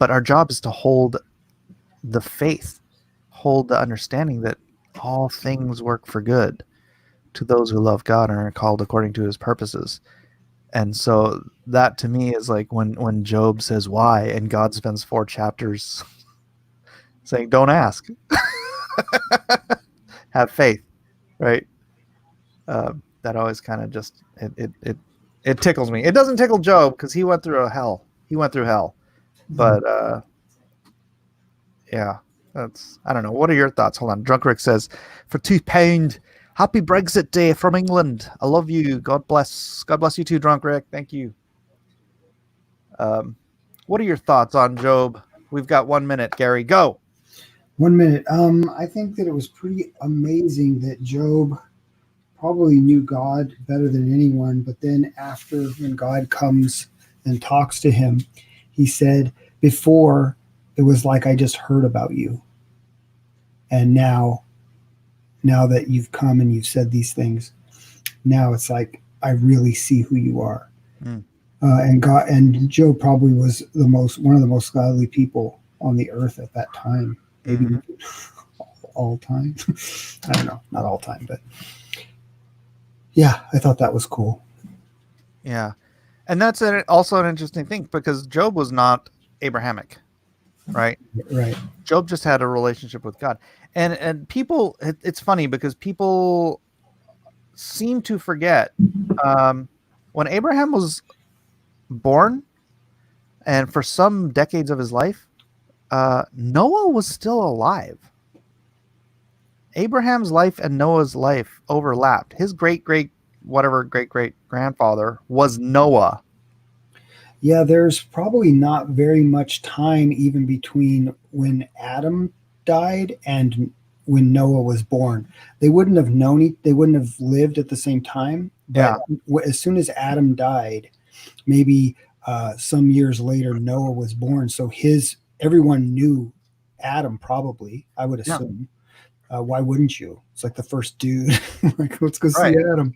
our job is to hold the faith, hold the understanding that all things work for good to those who love God and are called according to his purposes. And so that to me is like when Job says why, and God spends 4 chapters saying, don't ask, have faith, right? That always kind of just, it tickles me. It doesn't tickle Job because he went through hell. But yeah, I don't know. What are your thoughts? Hold on. Drunk Rick says, for £2, happy Brexit Day from England. I love you. God bless you too, Drunk Rick. Thank you. What are your thoughts on Job? We've got 1 minute, Gary. Go. 1 minute. I think that it was pretty amazing that Job probably knew God better than anyone, but then after, when God comes and talks to him, he said, before it was like I just heard about you, and now that you've come and you've said these things, now it's like I really see who you are. And Job probably was one of the most godly people on the earth at that time, maybe all time. I don't know, not all time, but yeah, I thought that was cool. Yeah, and that's also an interesting thing, because Job was not Abrahamic, right? Right. Job just had a relationship with God, and people. It's funny because people seem to forget when Abraham was born, and for some decades of his life, Noah was still alive. Abraham's life and Noah's life overlapped. His great grandfather was Noah. Yeah, there's probably not very much time even between when Adam died and when Noah was born. They wouldn't have known they wouldn't have lived at the same time. But as soon as Adam died, maybe some years later, Noah was born. So everyone knew Adam, probably, I would assume. Why wouldn't you? It's like the first dude. Like, let's go see Adam.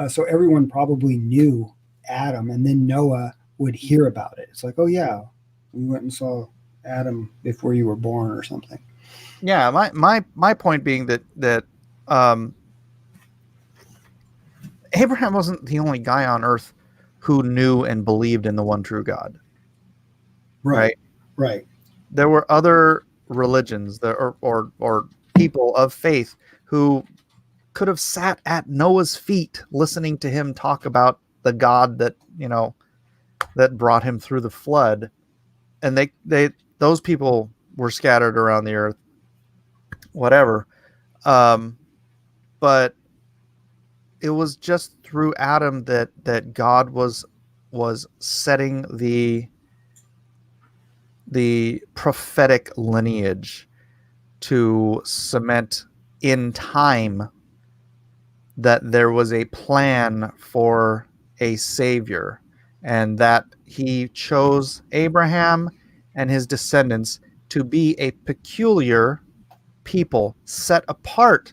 So everyone probably knew Adam, and then Noah would hear about it. It's like, oh yeah, we went and saw Adam before you were born, or something. Yeah, my point being that Abraham wasn't the only guy on earth who knew and believed in the one true God. Right. There were other religions or people of faith who could have sat at Noah's feet listening to him talk about the God that that brought him through the flood, and those people were scattered around the earth, whatever, but it was just through Adam that God was setting the prophetic lineage to cement in time that there was a plan for a savior, and that he chose Abraham and his descendants to be a peculiar people set apart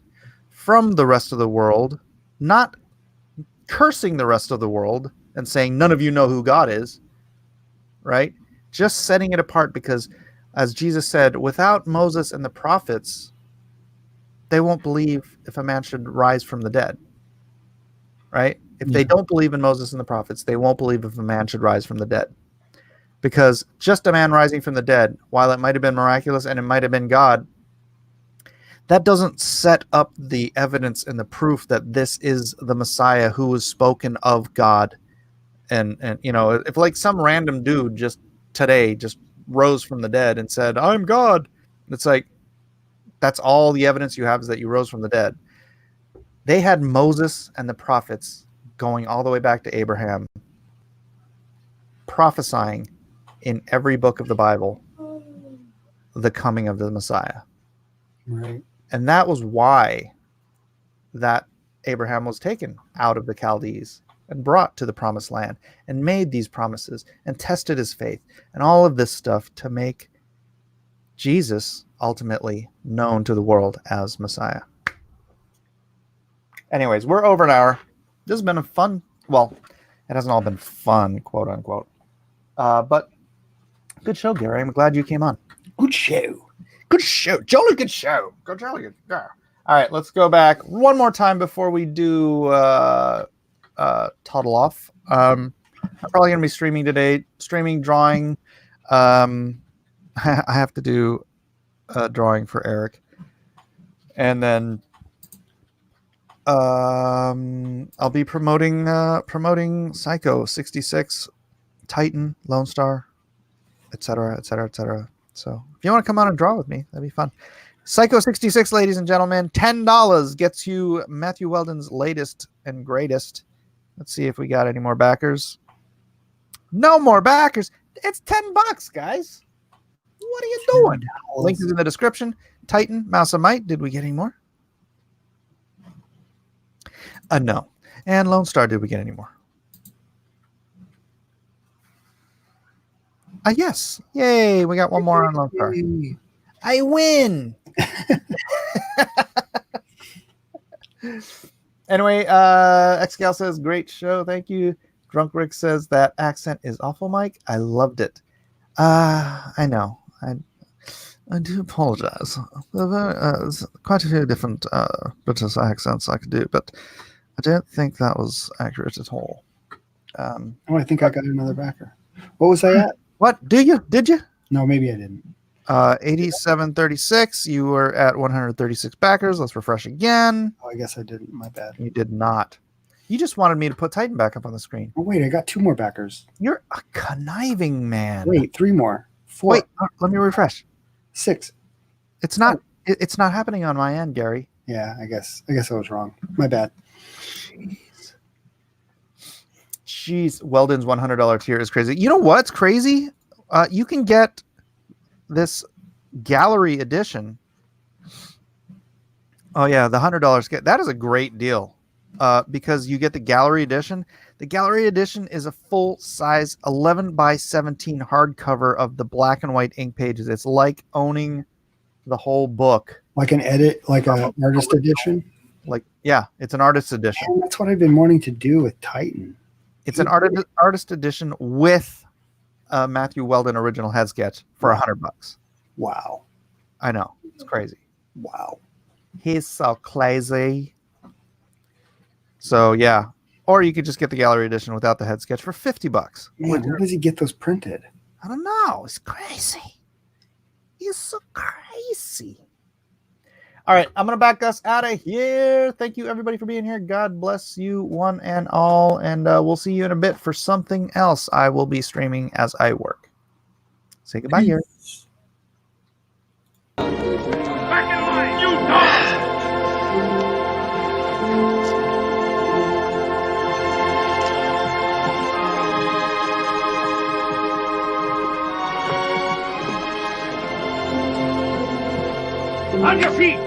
from the rest of the world, not cursing the rest of the world and saying none of you know who God is, right? Just setting it apart, because as Jesus said, without Moses and the prophets, they won't believe if a man should rise from the dead, right? If they don't believe in Moses and the prophets, they won't believe if a man should rise from the dead. Because just a man rising from the dead, while it might have been miraculous and it might have been God, that doesn't set up the evidence and the proof that this is the Messiah who was spoken of God. And if like some random dude just today just rose from the dead and said, I'm God, it's like, that's all the evidence you have, is that you rose from the dead. They had Moses and the prophets going all the way back to Abraham, prophesying in every book of the Bible the coming of the Messiah. Right. And that was why that Abraham was taken out of the Chaldees and brought to the promised land and made these promises and tested his faith and all of this stuff to make Jesus ultimately known to the world as Messiah. Anyways, we're over an hour. This has been a fun, well, it hasn't all been fun, quote unquote. But good show, Gary. I'm glad you came on. Good show. Good show. Jolly good show. Go jolly good. Yeah. All right, let's go back one more time before we do toddle off. I'm probably going to be streaming today. Streaming, drawing. I have to do a drawing for Eric. And then I'll be promoting Psycho 66, Titan, Lone Star, etc., etc., etc. So if you want to come on and draw with me, that'd be fun. Psycho 66, ladies and gentlemen, $10 gets you Matthew Weldon's latest and greatest. Let's see if we got any more backers. No more backers. It's $10, guys. What are you doing? Link is in the description. Titan, Mouse and Might. Did we get any more? No. And Lone Star, did we get any more? Yes. Yay. We got one more on Lone Star. I win. Anyway, XGal says, great show. Thank you. Drunk Rick says, that accent is awful, Mike. I loved it. I know. I do apologize. There's quite a few different British accents I could do, but I don't think that was accurate at all. I think I got another backer. What was I at? What? Did you? No, maybe I didn't. 87.36. You were at 136 backers. Let's refresh again. Oh, I guess I didn't. My bad. You did not. You just wanted me to put Titan back up on the screen. Oh, wait, I got 2 more backers. You're a conniving man. Wait, 3 more. 4. Wait, let me refresh. 6. It's not. It's not happening on my end, Gary. Yeah, I guess I was wrong. My bad. Jeez, Weldon's $100 tier is crazy. You know what's crazy? You can get this gallery edition. Oh yeah, the $100. That is a great deal because you get the gallery edition. The gallery edition is a full size 11 by 17 hardcover of the black and white ink pages. It's like owning the whole book. Like an artist edition? Like, yeah, it's an artist edition. Man, that's what I've been wanting to do with Titan. It's an artist edition with a Matthew Weldon original head sketch for $100. Wow. I know. It's crazy. Wow. He's so crazy. So, yeah. Or you could just get the gallery edition without the head sketch for $50. Man, where does he get those printed? I don't know. It's crazy. He's so crazy. All right, I'm going to back us out of here. Thank you, everybody, for being here. God bless you, one and all. And we'll see you in a bit for something else I will be streaming as I work. Say goodbye here. Back in line, you dogs! On your feet!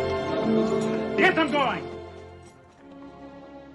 Get them going!